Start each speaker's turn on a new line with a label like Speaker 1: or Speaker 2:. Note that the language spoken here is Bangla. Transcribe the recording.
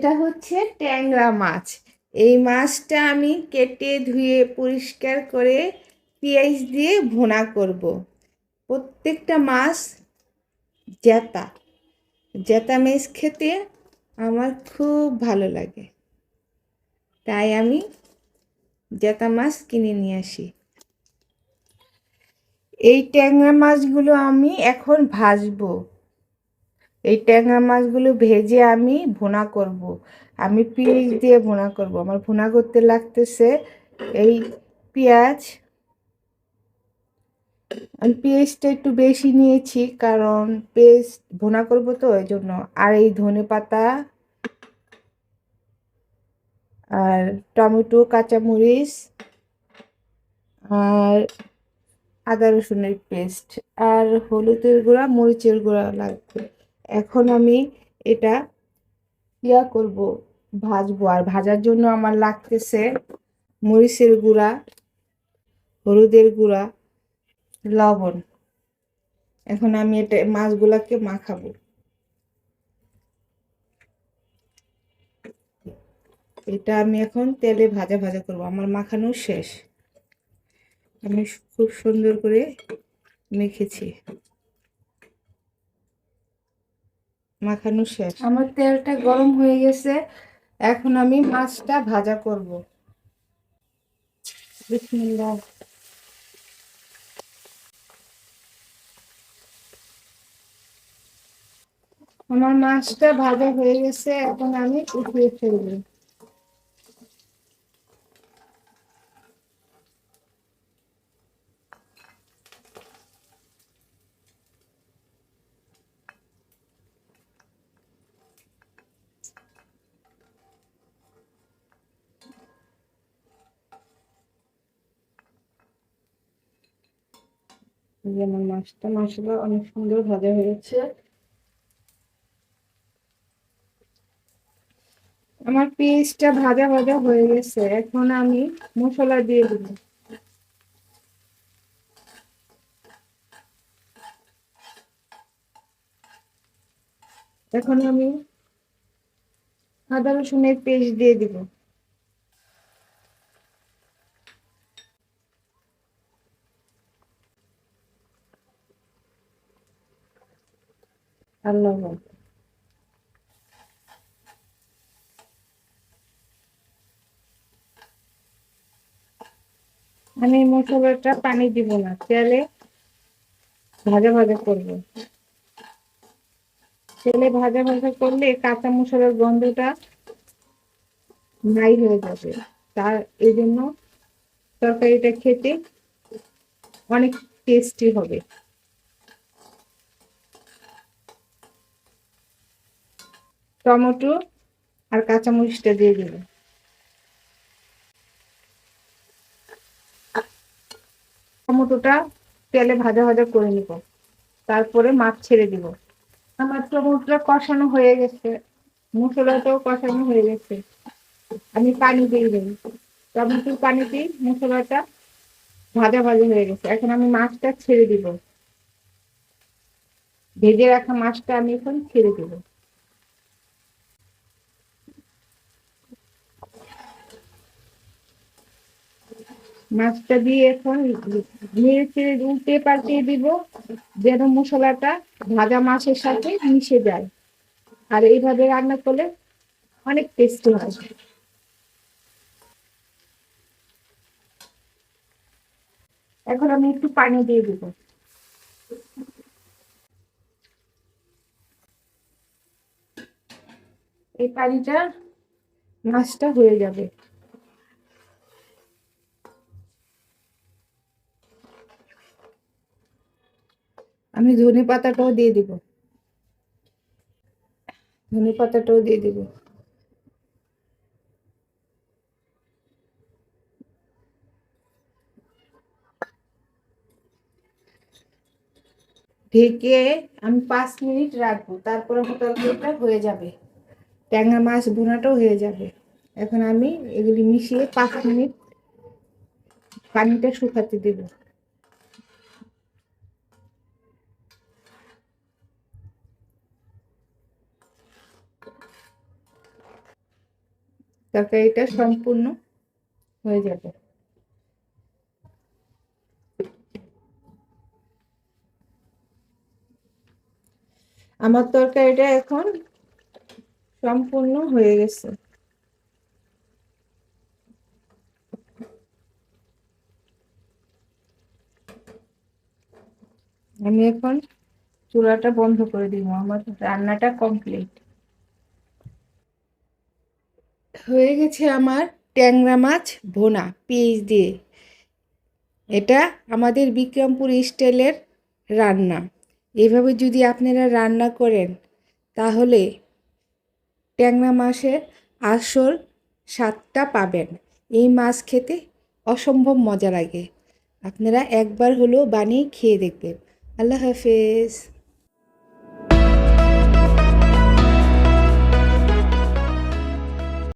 Speaker 1: এটা হচ্ছে ট্যাংরা মাছ। এই মাছটা আমি কেটে ধুয়ে পরিষ্কার করে পেঁয়াজ দিয়ে ভুনা করব। প্রত্যেকটা মাছ জ্যাতা জ্যাতা মাছ খেতে আমার খুব ভালো লাগে, তাই আমি জ্যাতা মাছ কিনে নিয়ে আসি। এই ট্যাংরা মাছগুলো আমি এখন ভাজবো। এই ট্যাংরা মাছগুলো ভেজে আমি ভুনা করব। আমি পেঁয়াজ দিয়ে ভুনা করব। আমার ভুনা করতে লাগতেছে এই পেঁয়াজ। আমি পেঁয়াজটা একটু বেশি নিয়েছি, কারণ পেস্ট ভুনা করব তো এই জন্য। আর এই ধনেপাতা আর টমেটো, কাঁচামরিচ আর আদা রসুনের পেস্ট আর হলুদের গুঁড়া, মরিচের গুঁড়া লাগবে। এখন আমি এটা করব, ভাজবো। আর ভাজার জন্য আমার লাগতেছে মরিচের গুঁড়া, হলুদের গুঁড়া, লবণ। এখন আমি এটা মাছগুলাকে মাখাবো। এটা আমি এখন তেলে ভাজা ভাজা করব। আমার মাখানো শেষ। আমি খুব সুন্দর করে মেখেছি। মাখানো শেষ। আমার তেলটা গরম হয়ে গেছে। এখন আমি মাছটা ভাজা করব। বিসমিল্লাহ। আমার মাছটা ভাজা হয়ে গেছে, এখন আমি উঠিয়ে ফেলবো। আমার মাছটা মাশাআল্লাহ অনেক সুন্দর ভাজা হয়েছে। আমার পেঁয়াজটা ভাজা ভাজা হয়ে গেছে, এখন আমি মশলা দিয়ে দেব। এখন আমি আদা রসুনের পেস্ট দিয়ে দিব। আর লবণ। আমি মশলাটা পানি দিব না, তেলে ভাজা ভাজা করব। তেলে ভাজা ভাজা করলে কাঁচা মশলার গন্ধটা নাই হয়ে যাবে। তার এই জন্য তরকারিটা খেতে অনেক টেস্টি হবে। টমেটো আর কাঁচামরিচটা দিয়ে দিব। টমেটোটা তেলে ভাজা ভাজা করে নিব, তারপরে মাছ ছেড়ে দিব। আমার টমেটোটা কষানো হয়ে গেছে, মশলাটাও কষানো হয়ে গেছে। আমি পানি দিয়ে দেব। টমেটোর পানিতে মশলাটা ভাজা ভাজা হয়ে গেছে। এখন আমি মাছটা ছেড়ে দিব। ভেজে রাখা মাছটা আমি এখন ছেড়ে দিব। মাছটা দিয়ে এখন নেড়ে চেড়ে উল্টে পাল্টিয়ে দিব, যেন মশলাটা ভাজা মাছের সাথে মিশে যায়। আর এইভাবে রান্না করলে অনেক টেস্টি হয়। এখন আমি একটু পানি দিয়ে দিব। এই পানিটা মাছটা হয়ে যাবে। আমি ধনে পাতাটাও দিয়ে দিব। ধনে পাতাটাও দিয়ে দিব। ঢেকে আমি 5 মিনিট রাখবো, তারপরে তরকারিটা হয়ে যাবে। ট্যাংরা মাছ ভুনাটাও হয়ে যাবে। এখন আমি এগুলি মিশিয়ে 5 মিনিট পানিটা শুকাতে দেব। তরকারিটা সম্পূর্ণ হয়ে যাবে। আমার তরকারিটা এখন সম্পূর্ণ হয়ে গেছে। আমি এখন চুলাটা বন্ধ করে দিব, আমার রান্নাটা কমপ্লিট হয়ে গেছে। আমার ট্যাংরা মাছ ভোনা পেঁয়াজ দিয়ে, এটা আমাদের বিক্রমপুর স্টাইলের রান্না। এভাবে যদি আপনারা রান্না করেন তাহলে ট্যাংরা মাছের আসল স্বাদটা পাবেন। এই মাছ খেতে অসম্ভব মজা লাগে, আপনারা একবার হলেও বানিয়ে খেয়ে দেখবেন। আল্লাহ হাফেজ।